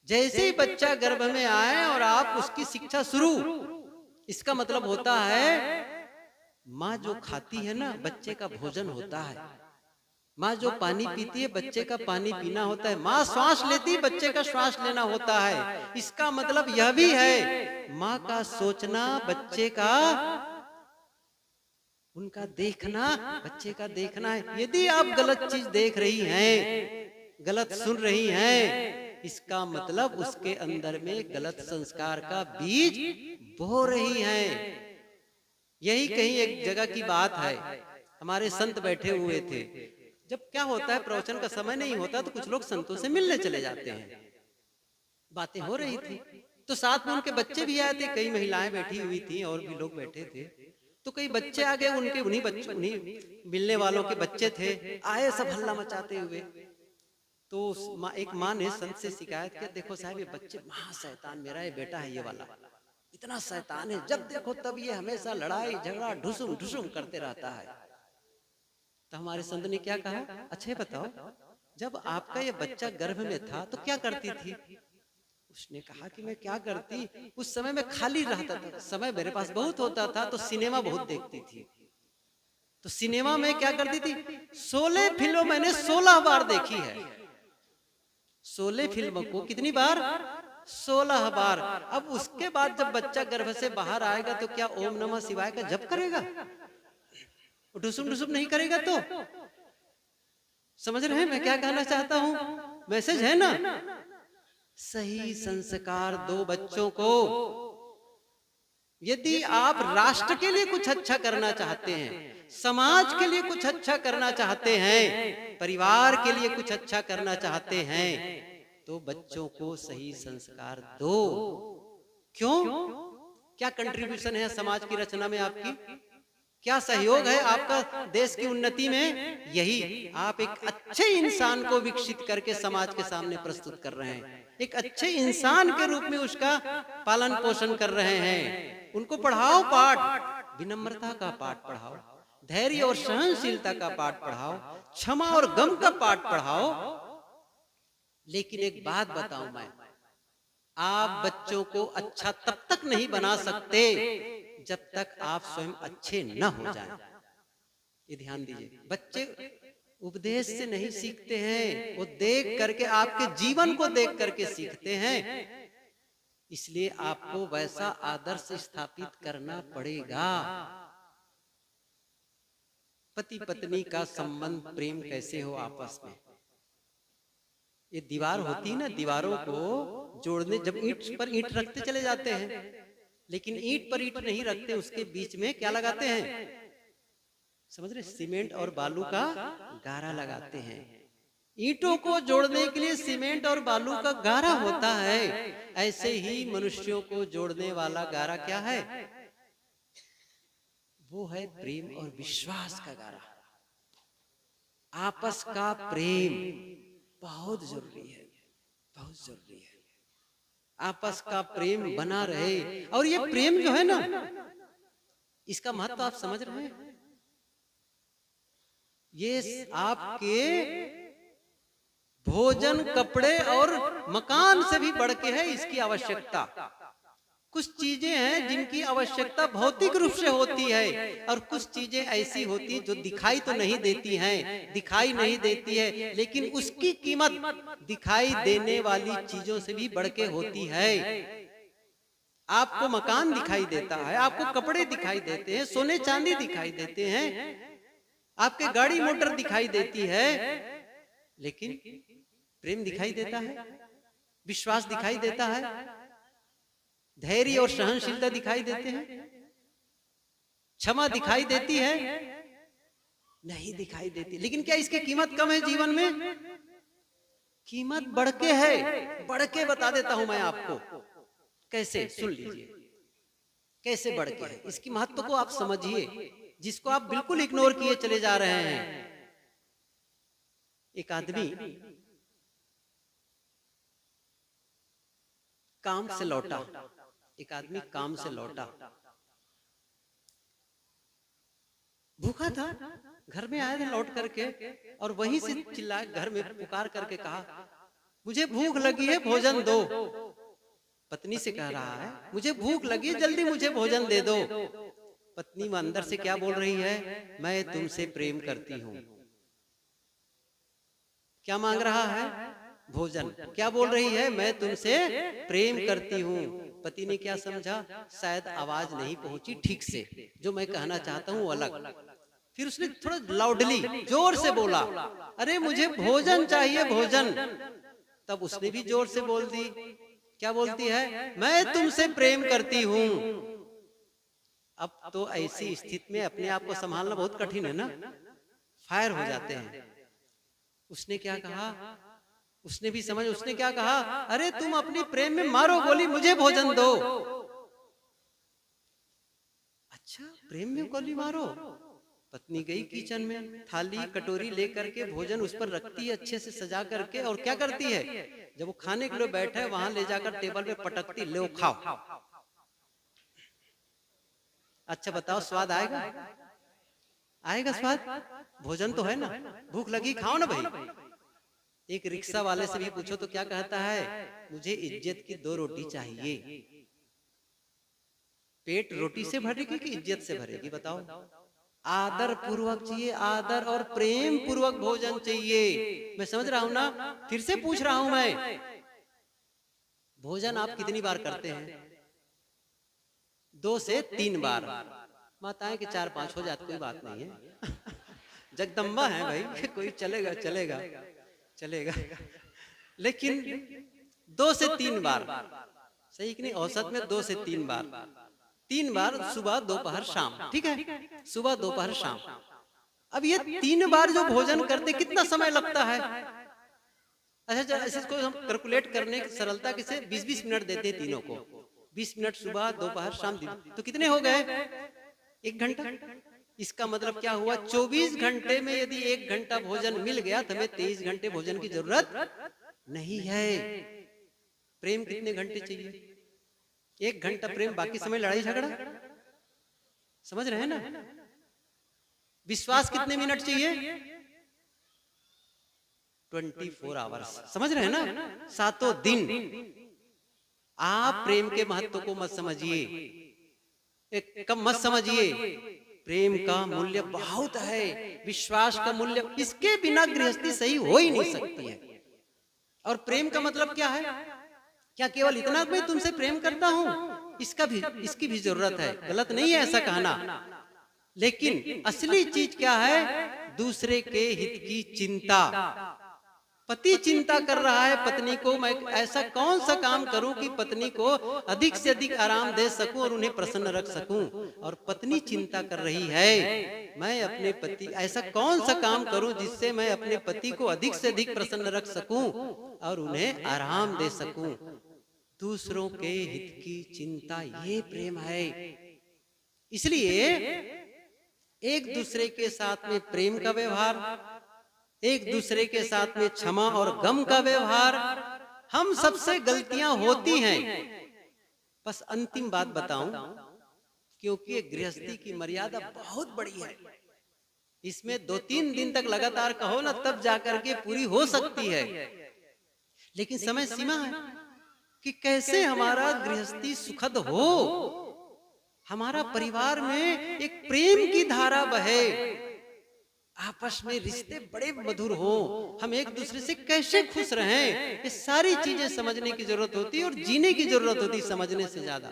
Speaker 1: जैसे ही बच्चा गर्भ में आए और आप उसकी शिक्षा शुरू, इसका मतलब होता है माँ जो खाती है ना बच्चे का भोजन होता है, माँ जो पानी पीती है बच्चे का पानी पीना होता है, माँ श्वास लेती है बच्चे का श्वास लेना होता है। इसका मतलब यह भी है माँ का सोचना बच्चे का, उनका देखना बच्चे का देखना है। यदि आप गलत चीज देख रही हैं, गलत सुन रही हैं, इसका मतलब उसके अंदर में गलत संस्कार का बीज बो रही है। यही कहीं एक जगह की बात है, हमारे संत बैठे हुए थे। जब क्या होता है प्रवचन का समय नहीं होता तो कुछ लोग संतों से मिलने चले जाते हैं। बातें हो रही थी तो साथ में उनके बच्चे भी आए थे, कई महिलाएं बैठी हुई थी और भी लोग बैठे थे। तो कई बच्चे आ गए, उनके उन्हीं मिलने वालों के बच्चे थे, आए सब हल्ला मचाते हुए। तो एक माँ ने संत से शिकायत किया, देखो साहब ये बच्चे महा शैतान, मेरा ये बेटा है ये वाला इतना शैतान है, जब देखो तब ये हमेशा लड़ाई झगड़ा ढुसुम ढुसुम करते रहता है। तो हमारे संत ने क्या कहा, अच्छा बताओ जब आपका ये बच्चा गर्भ में था तो क्या करती थी? उसने कहा कि मैं क्या करती, उस समय मैं खाली रहता था, समय मेरे पास बहुत होता था तो सिनेमा बहुत देखती थी। तो सिनेमा में क्या करती थी, 16 फिल्म मैंने 16 बार देखी है। 16 फिल्मों को कितनी बार? 16 बार। अब उसके बाद जब बच्चा गर्भ से बाहर आएगा तो क्या ओम नमः शिवाय का जप करेगा? ढुसुम ढुसुम नहीं करेगा। तो समझ रहे हैं मैं क्या कहना चाहता हूं? मैसेज है ना। सही संस्कार दो बच्चों को। यदि आप राष्ट्र के लिए कुछ अच्छा करना चाहते हैं, समाज के लिए कुछ अच्छा करना चाहते हैं, परिवार के लिए कुछ अच्छा करना चाहते हैं, तो बच्चों को सही संस्कार दो। क्यों? क्या कंट्रीब्यूशन है समाज की रचना में आपकी? क्या सहयोग है आपका देश की उन्नति में? यही आप एक अच्छे इंसान को विकसित करके समाज के सामने प्रस्तुत कर रहे हैं, एक अच्छे इंसान के रूप में उसका पालन पोषण कर रहे हैं। उनको पढ़ाओ पाठ, विनम्रता का पाठ पढ़ाओ, धैर्य और सहनशीलता का पाठ पढ़ाओ, क्षमा और गम का पाठ पढ़ाओ। लेकिन एक बात बताऊं मैं, आप बच्चों को अच्छा तब तक नहीं बना सकते जब तक आप स्वयं अच्छे न हो जाएं। ये ध्यान दीजिए, बच्चे उपदेश से नहीं सीखते हैं, वो देख करके, आपके जीवन को देख करके सीखते हैं। इसलिए आपको वैसा आदर्श स्थापित करना पड़ेगा। पति पत्नी का संबंध, प्रेम कैसे हो आपस में? ये दीवार होती है ना, दीवारों को जोड़ने, जब ईंट पर ईंट रखते चले जाते हैं, लेकिन ईंट पर ईंट नहीं रखते, उसके बीच में क्या लगाते हैं? समझ रहे? सीमेंट और बालू का गारा लगाते हैं। ईंटों को जोड़ने के लिए सीमेंट और बालू का गारा होता है। ऐसे ही मनुष्यों को जोड़ने वाला गारा क्या है? वो है प्रेम और विश्वास का गारा। आपस का प्रेम बहुत जरूरी है, बहुत जरूरी है। आपस का प्रेम बना रहे। और ये प्रेम जो है ना, इसका महत्व आप समझ रहे हैं? ये आपके भोजन, कपड़े और मकान से भी बढ़ के है इसकी आवश्यकता। कुछ चीजें हैं जिनकी आवश्यकता भौतिक रूप से होती है, और कुछ चीजें ऐसी होती जो दिखाई तो नहीं देती हैं, दिखाई नहीं देती है, लेकिन उसकी कीमत दिखाई देने वाली चीजों से भी बढ़ के होती है। आपको मकान दिखाई देता है, आपको कपड़े दिखाई देते हैं, सोने चांदी दिखाई देते हैं, आपके गाड़ी मोटर दिखाई देती है, लेकिन प्रेम दिखाई देता है, विश्वास दिखाई देता है, धैर्य और सहनशीलता दिखाई देते हैं, क्षमा दिखाई देती है? नहीं दिखाई देती। लेकिन क्या इसकी कीमत कम है जीवन में? कीमत बढ़ के है। बढ़ के बता देता हूं मैं आपको। कैसे? सुन लीजिए, कैसे बढ़ के है। इसकी महत्व को आप समझिए, जिसको आप बिल्कुल इग्नोर किए चले जा रहे हैं। एक आदमी काम से लौटा, एक आदमी काम से लौटा, भूखा था, घर में आया था लौट करके, और वहीं से चिल्लाए, घर में पुकार करके कहा, मुझे भूख लगी है, भोजन दो। पत्नी से कह रहा है, मुझे भूख लगी है, जल्दी मुझे भोजन दे दो। पत्नी में अंदर से क्या बोल रही है? मैं तुमसे प्रेम करती हूं। क्या मांग रहा है? भोजन। क्या बोल रही है? मैं तुमसे प्रेम करती हूँ। पति ने क्या समझा? शायद आवाज नहीं पहुंची ठीक से, जो मैं कहना चाहता हूँ अलग। फिर उसने थोड़ा लाउडली, जोर से बोला, अरे मुझे भोजन चाहिए, भोजन। तब उसने भी जोर से बोल दी। क्या बोलती है? मैं तुमसे प्रेम करती हूँ। अब तो ऐसी स्थिति में अपने आप को संभालना बहुत कठिन है ना, फायर हो जाते हैं। उसने क्या कहा? उसने भी समझ, उसने क्या कहा? अरे तुम अपनी प्रेम में मारो गोली, मुझे भोजन दो। अच्छा, प्रेम में गोली मारो? पत्नी गई किचन में, थाली कटोरी लेकर के भोजन उस पर रखती है अच्छे से सजा करके, और क्या करती है? जब वो खाने के लिए बैठे, वहां ले जाकर टेबल पे पटकती, लो खाओ। अच्छा बताओ, स्वाद आएगा? आएगा स्वाद? भोजन तो है ना, भूख लगी, खाओ ना भाई। एक रिक्शा वाले से भी पूछो तो क्या कहता है? मुझे इज्जत की 2 रोटी चाहिए। पेट रोटी से भरेगी कि इज्जत से भरेगी? बताओ। आदर पूर्वक चाहिए, आदर और प्रेम पूर्वक भोजन चाहिए। मैं समझ रहा हूं ना? फिर से पूछ रहा हूं मैं, भोजन आप कितनी बार करते हैं? 2 से 3 बार। माताएं कि 4-5 हो जाती, कोई बात नहीं है। जगदम्बा है भाई, कोई चलेगा चलेगा चलेगा। लेकिन 2 से 3 बार, सही कि नहीं? औसत में 2 से 3 बार। 3 बार सुबह, दोपहर, शाम, ठीक है? सुबह, दोपहर, शाम। अब ये 3 बार जो भोजन करते, कितना समय लगता है? अच्छा, इसको हम कैलकुलेट करने की सरलता से 20-20 मिनट देते हैं तीनों को। 20 मिनट सुबह, दोपहर, शाम, दिन, तो कितने हो गए? 1 घंटा। इसका मतलब क्या हुआ? 24 घंटे में यदि 1 घंटा भोजन मिल गया तो हमें 23 घंटे भोजन की जरूरत नहीं है। प्रेम कितने घंटे चाहिए? 1 घंटा प्रेम, बाकी समय लड़ाई झगड़ा। समझ रहे हैं ना? विश्वास कितने मिनट चाहिए? 24 आवर्स। समझ रहे हैं ना? 7 दिन। आप प्रेम के महत्व को मत समझिए, कम मत समझिए। प्रेम का मूल्य बहुत है, विश्वास का मूल्य, इसके बिना गृहस्थी सही हो ही नहीं सकती है। और प्रेम का मतलब क्या है? क्या केवल इतना मैं तुमसे प्रेम करता हूं? इसकी भी जरूरत है, गलत नहीं है ऐसा कहना। लेकिन असली चीज क्या है? दूसरे के हित की चिंता। पति चिंता कर रहा है पत्नी को, मैं ऐसा कौन सा काम करूं कि पत्नी को अधिक से अधिक आराम दे सकूं और उन्हें प्रसन्न रख सकूं। और पत्नी चिंता कर रही है, मैं अपने पति, ऐसा कौन सा काम करूं जिससे मैं अपने पति को अधिक से अधिक प्रसन्न रख सकूं और उन्हें आराम दे सकूं। दूसरों के हित की चिंता, ये प्रेम है। इसलिए एक दूसरे के साथ में प्रेम का व्यवहार, एक दूसरे के साथ में क्षमा और गम का व्यवहार। हम सबसे गलतियां होती हैं। बस अंतिम बात बताऊं, क्योंकि गृहस्थी की मर्यादा बहुत बड़ी है, इसमें 2-3 दिन तक लगातार कहो ना तब जाकर के पूरी हो सकती है। लेकिन समय सीमा है कि कैसे हमारा गृहस्थी सुखद हो, हमारा परिवार में एक प्रेम की धारा बहे, आपस में रिश्ते बड़े मधुर हो, हम एक दूसरे से कैसे खुश रहें। ये सारी चीजें समझने की जरूरत होती है और जीने की जरूरत होती है समझने से ज्यादा।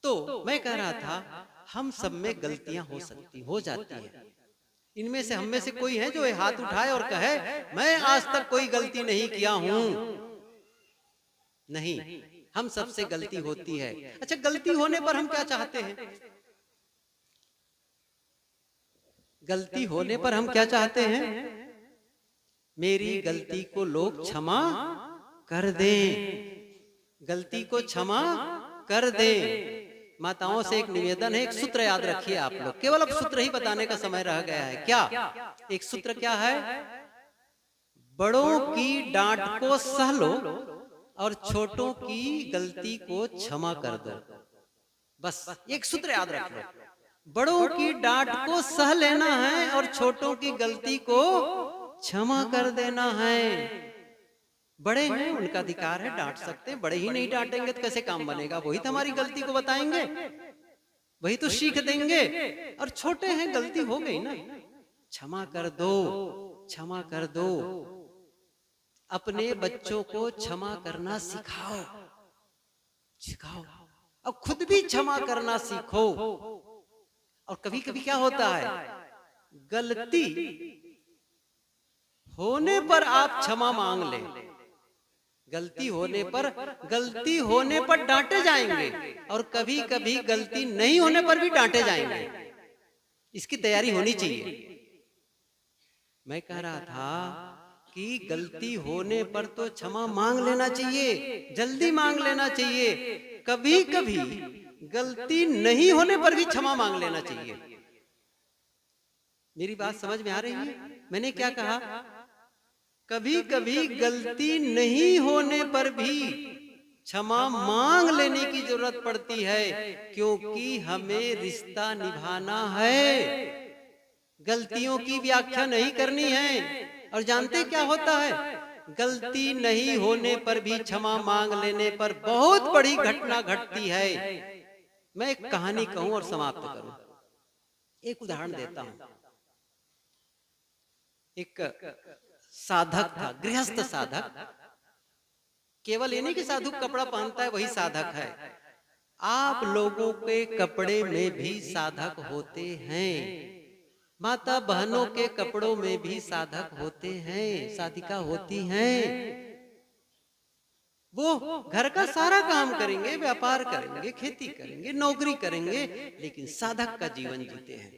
Speaker 1: तो मैं कह रहा था, हम सब में गलतियां हो जाती है। इनमें से हम में से कोई है जो हाथ उठाए और कहे मैं आज तक कोई गलती नहीं किया हूं? नहीं, हम सबसे गलती होती है। अच्छा, गलती होने पर हम क्या चाहते हैं? गलती होने पर हम क्या चाहते हैं? मेरी गलती को लोग क्षमा कर दें, गलती को क्षमा कर दें। माताओं से एक निवेदन है, एक सूत्र याद रखिए आप लोग, केवल अब सूत्र ही बताने का समय रह गया है। क्या एक सूत्र क्या है? बड़ों की डांट को सह लो और छोटों की गलती को क्षमा कर दो। बस एक सूत्र याद रख लो, बड़ों की डांट को सह लेना है और छोटों की गलती को क्षमा कर देना है। बड़े हैं, उनका अधिकार है, डांट सकते हैं। बड़े ही नहीं डांटेंगे तो कैसे काम बनेगा? वही तो हमारी गलती को बताएंगे, वही तो सीख देंगे। और छोटे हैं, गलती हो गई ना, क्षमा कर दो, क्षमा कर दो। अपने बच्चों को क्षमा करना सिखाओ, सिखाओ, और खुद भी क्षमा करना सीखो। और कभी कभी क्या होता है, गलती होने पर आप क्षमा मांग लें, गलती होने पर डांटे जाएंगे, और कभी कभी गलती नहीं होने पर भी डांटे जाएंगे। इसकी तैयारी होनी चाहिए। मैं कह रहा था कि गलती होने पर तो क्षमा मांग लेना चाहिए, जल्दी मांग लेना चाहिए। कभी कभी गलती नहीं होने पर भी क्षमा मांग लेना चाहिए। मेरी बात समझ में आ रही है? मैंने क्या कहा? कभी कभी गलती नहीं होने पर भी क्षमा मांग लेने की जरूरत पड़ती है, क्योंकि हमें रिश्ता निभाना है, गलतियों की व्याख्या नहीं करनी है। और जानते क्या होता है? गलती नहीं होने पर भी क्षमा मांग लेने पर बहुत बड़ी घटना घटती है। मैं एक कहानी कहूं और समाप्त करूं। एक उदाहरण देता हूं। एक साधक था, गृहस्थ साधक। केवल ये नहीं कि साधु कपड़ा पहनता है वही साधक है। आप लोगों के कपड़े में भी साधक होते हैं, माता बहनों के कपड़ों में भी साधक होते हैं, साधिका होती हैं। वो घर का सारा काम करेंगे, व्यापार करेंगे, खेती करेंगे, नौकरी करेंगे, लेकिन साधक का जीवन जीते हैं,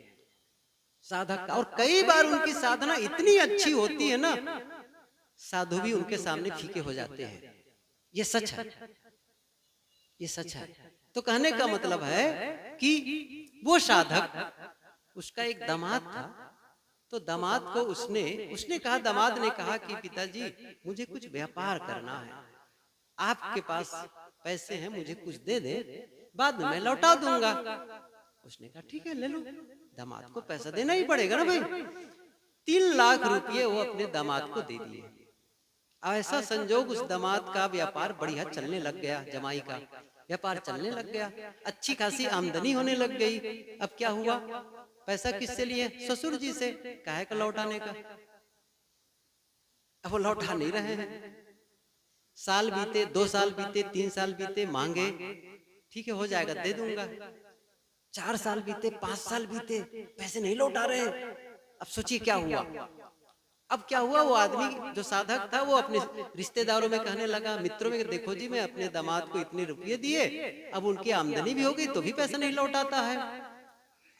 Speaker 1: साधक का। और कई बार उनकी साधना इतनी अच्छी होती है ना, साधु भी उनके सामने फीके हो जाते हैं। ये सच है, ये सच है। तो कहने का मतलब है कि वो साधक उसका एक दामाद था। तो दामाद को उसने कहा, दामाद ने कहा कि पिताजी मुझे कुछ व्यापार करना है, आपके पास पैसे हैं, मुझे कुछ दे दे, बाद में मैं लौटा दूंगा। उसने कहा ठीक है ले लो। दामाद को पैसा देना ही पड़ेगा ना भाई। 3 लाख रुपये वो अपने दामाद को दे दिए। ऐसा संजोग उस दामाद का व्यापार बढ़िया चलने लग गया, जमाई का व्यापार चलने लग गया, अच्छी खासी आमदनी होने लग गई। अब क्या हुआ, पैसा किससे लिए? ससुर जी से। काहे का लौटाने का? अब वो लौटा नहीं रहे हैं। साल बीते, 2 साल बीते, 3 साल बीते, मांगे, ठीक है हो जाएगा दे दूंगा। 4 साल बीते, 5 साल बीते, पैसे नहीं लौटा रहे। अब सोचिए क्या हुआ। अब क्या हुआ, वो आदमी जो साधक था वो अपने रिश्तेदारों में कहने लगा, मित्रों में, देखो जी मैं अपने दामाद को इतने रुपये दिए, अब उनकी आमदनी भी हो गई तो भी पैसा नहीं लौटाता है।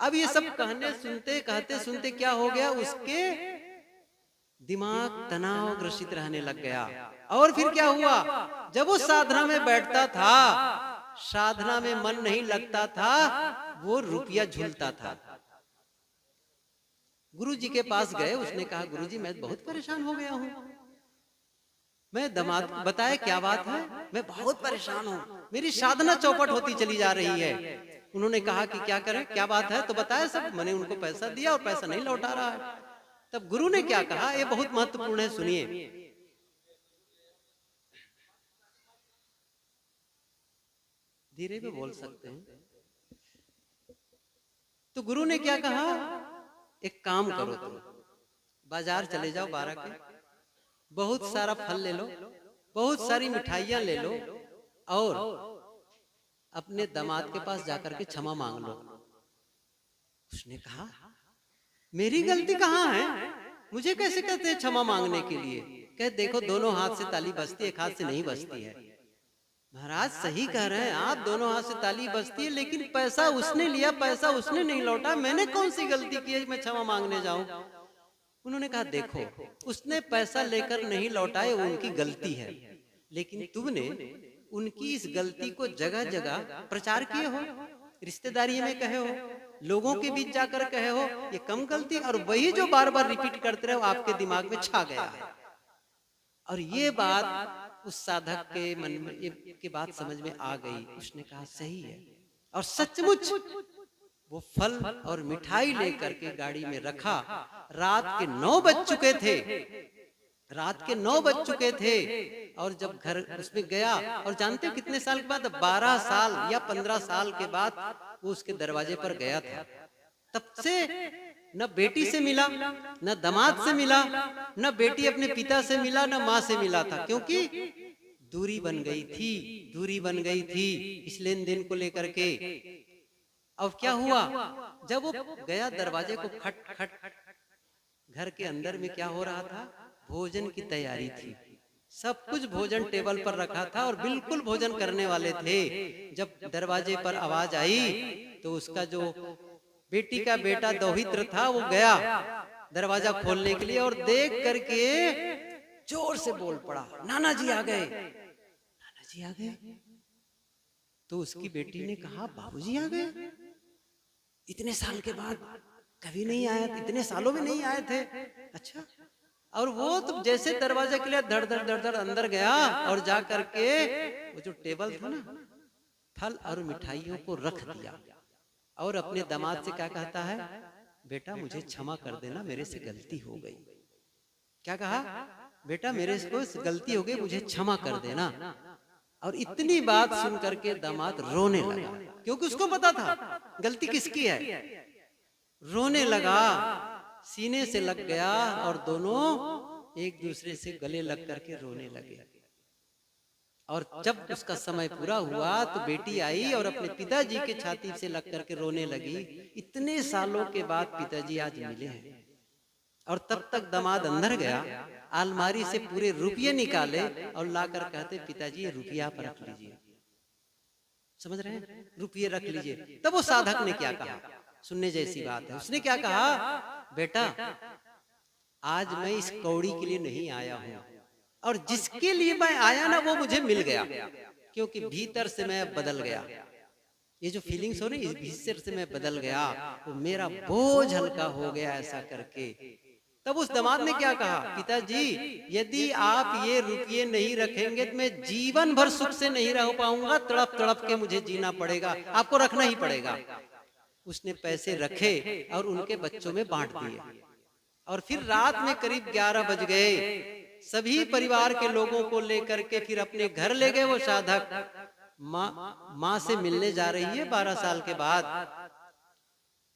Speaker 1: अब ये सब कहने सुनते, कहते सुनते क्या हो गया, उसके दिमाग तनाव ग्रसित रहने लग गया। और फिर क्या हुआ, जब वो साधना में बैठता था, साधना में मन नहीं लगता था, वो रुपया झूलता था। गुरु जी के पास गए, उसने कहा गुरु जी मैं बहुत परेशान हो गया हूँ, मैं दामाद, बताए क्या बात है? मैं बहुत परेशान हूँ, मेरी साधना चौपट होती चली जा रही है। उन्होंने कहा कि क्या करें, क्या बात है? तो बताया सब। मैंने उनको पैसा दिया और पैसा नहीं लौटा रहा है। तब गुरु ने क्या कहा, ये बहुत महत्वपूर्ण है, सुनिए। धीरे में बोल सकते हैं। तो गुरु ने क्या कहा, एक काम करो, तुम बाजार चले जाओ 12 के, बहुत सारा फल ले लो, बहुत सारी मिठाइयां ले लो, और अपने दामाद के पास जाकर के क्षमा मांग लो। उसने कहा मेरी गलती कहाँ है, मुझे कैसे कहते हैं क्षमा मांगने के लिए? कह देखो दोनों हाथ से ताली बजती है, एक हाथ से नहीं बजती है। महाराज सही कह रहे हैं आप, दोनों हाथ से ताली बजती है, लेकिन पैसा उसने लिया, पैसा उसने नहीं लौटा, मैंने कौन सी गलती की है मैं क्षमा मांगने जाऊं? उन्होंने कहा देखो उसने पैसा लेकर नहीं लौटाए, उनकी गलती है, लेकिन तुमने उनकी इस गलती को जगह जगह प्रचार किए हो, रिश्तेदारी में कहे हो, लोगों के बीच जाकर कहे हो, ये कम गलती, और वही जो बार बार रिपीट करते रहे आपके दिमाग में छा गया है। और ये बात उस साधक के मन में ये बात समझ में आ गई। उसने कहा सही है, और सचमुच वो फल और मिठाई लेकर के गाड़ी में रखा। रात के 9 बज चुके थे, रात के 9 बज चुके थे, और जब घर उसमें गया, और जानते हो कितने साल के बाद, 12 साल या 15 साल के बाद वो उसके दरवाजे पर गया था। तब से न बेटी से मिला, न दामाद से मिला, न बेटी अपने पिता से मिला, न माँ से मिला था, क्योंकि दूरी बन गई थी, दूरी बन गई थी इस लेन देन को लेकर के। अब क्या हुआ, जब वो गया दरवाजे को खट खट, घर के अंदर में क्या हो रहा था, भोजन की तैयारी थी, सब कुछ भोजन टेबल पर रखा था और बिल्कुल भोजन करने वाले थे। जब दरवाजे पर आवाज आई तो उसका जो बेटी का बेटा दौहित्र था वो गया दरवाजा खोलने के लिए, और देख करके जोर से बोल पड़ा, नाना जी आ गए, नाना जी आ गए। तो उसकी बेटी ने कहा बाबूजी आ गए, इतने साल के बाद कभी नहीं आया, इतने सालों में नहीं आए थे। अच्छा, और वो तो जैसे दरवाजा के लिए धड़ धड़ धड़ धड़ अंदर गया, और जा करके वो जो टेबल था ना, फल और मिठाइयों को रख दिया, और अपने दामाद से क्या कहता है, बेटा मुझे क्षमा कर देना, मेरे से गलती हो गई। क्या कहा, बेटा मेरे से गलती हो गई, मुझे क्षमा कर देना। और इतनी बात सुन करके दामाद रोने लगा, क्योंकि उसको पता था गलती किसकी है। रोने लगा, सीने से लग गया, और दोनों एक दूसरे से गले लग करके रोने लगे। और जब उसका समय पूरा हुआ तो बेटी आई और अपने पिताजी के छाती से लग करके रोने लगी। इतने सालों के बाद पिताजी आज मिले हैं। और तब तक दामाद अंदर गया, अलमारी से पूरे रुपये निकाले और लाकर कहते पिताजी ये रुपया आप रख लीजिए। समझ रहे हैं, रुपये रख लीजिए। तब वो साधक ने क्या कहा, सुनने जैसी बात है। उसने क्या कहा, बेटा आज मैं इस कौड़ी के लिए नहीं आया हूं, और जिसके लिए मैं आया ना वो मुझे मिल गया, क्योंकि भीतर से मैं बदल गया। ये जो फीलिंग्स हो ना, इस भीतर से मैं बदल गया, तो मेरा बोझ हल्का हो गया ऐसा करके। तब उस दामाद ने क्या कहा, पिताजी यदि आप ये रुपये नहीं रखेंगे तो मैं जीवन भर सुख से नहीं रह पाऊंगा, तड़प तड़प के मुझे जीना पड़ेगा, आपको रखना ही पड़ेगा। उसने पैसे रखे और उनके बच्चों में बांट दिए। और फिर रात में करीब 11 बज गए, सभी परिवार के लोगों को लेकर के फिर अपने घर ले गए। वो साधक माँ से मिलने जा रही है 12 साल के बाद,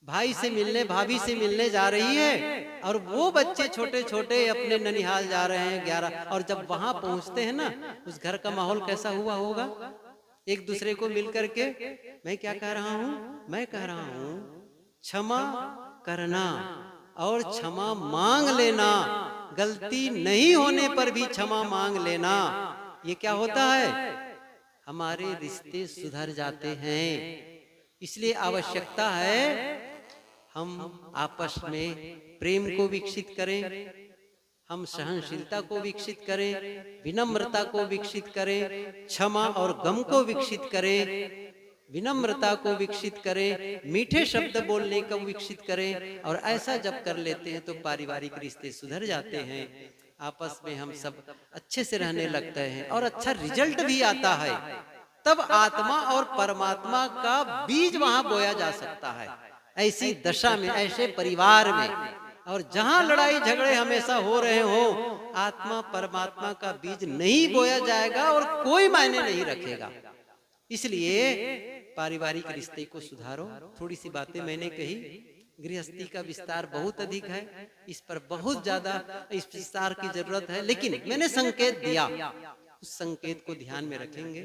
Speaker 1: भाई से मिलने, भाभी से मिलने जा रही है, और वो बच्चे छोटे छोटे अपने ननिहाल जा रहे हैं 11। और जब वहां पहुंचते हैं ना, उस घर का माहौल कैसा हुआ होगा, एक दूसरे को मिल करके, मैं क्या कह रहा हूं, मैं कह रहा हूं क्षमा करना और क्षमा मांग लेना, गलती नहीं होने पर भी क्षमा मांग लेना। ये क्या होता है, हमारे रिश्ते सुधर जाते हैं। इसलिए आवश्यकता है हम आपस में प्रेम को विकसित करें, हम सहनशीलता को विकसित करें, विनम्रता को विकसित करें, क्षमा और गम को विकसित करें, विनम्रता को विकसित करें, मीठे शब्द बोलने को विकसित करें। और ऐसा जब कर लेते हैं तो पारिवारिक रिश्ते सुधर जाते हैं, आपस में हम सब अच्छे से रहने लगते हैं और अच्छा रिजल्ट भी आता है। तब आत्मा और परमात्मा का बीज वहां बोया जा सकता है। ऐसी दशा में, ऐसे परिवार में, और जहां लड़ाई झगड़े हमेशा हो रहे हो, आत्मा परमात्मा का बीज नहीं बोया जाएगा और कोई मायने नहीं रखेगा। इसलिए पारिवारिक रिश्ते को सुधारो। थोड़ी सी बातें मैंने कही, गृहस्थी का विस्तार बहुत अधिक है, इस पर बहुत ज्यादा इस विस्तार की जरूरत है, लेकिन मैंने संकेत दिया, उस संकेत को ध्यान में रखेंगे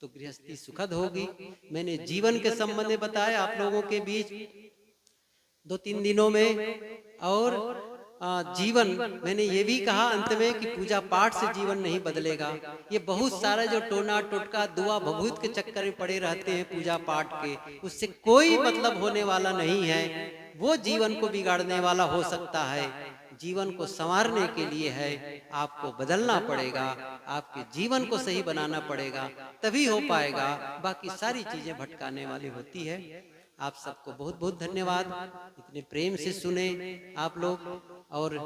Speaker 1: तो गृहस्थी सुखद होगी। मैंने जीवन के संबंध में बताया आप लोगों के बीच 2-3 दिनों में। और जीवन, मैंने ये भी कहा अंत में कि पूजा पाठ से जीवन नहीं बदलेगा। ये बहुत सारा जो टोना टोटका दुआ भभूत के चक्कर में पड़े रहते हैं पूजा पाठ के, उससे कोई मतलब होने वाला नहीं है। वो जीवन को बिगाड़ने वाला हो सकता है। जीवन को संवारने के लिए है, आपको बदलना पड़ेगा, आपके जीवन को सही बनाना पड़ेगा, तभी हो पाएगा। बाकी सारी चीजें भटकाने वाली होती है। आप सबको बहुत बहुत धन्यवाद, इतने प्रेम से सुने आप लोग। और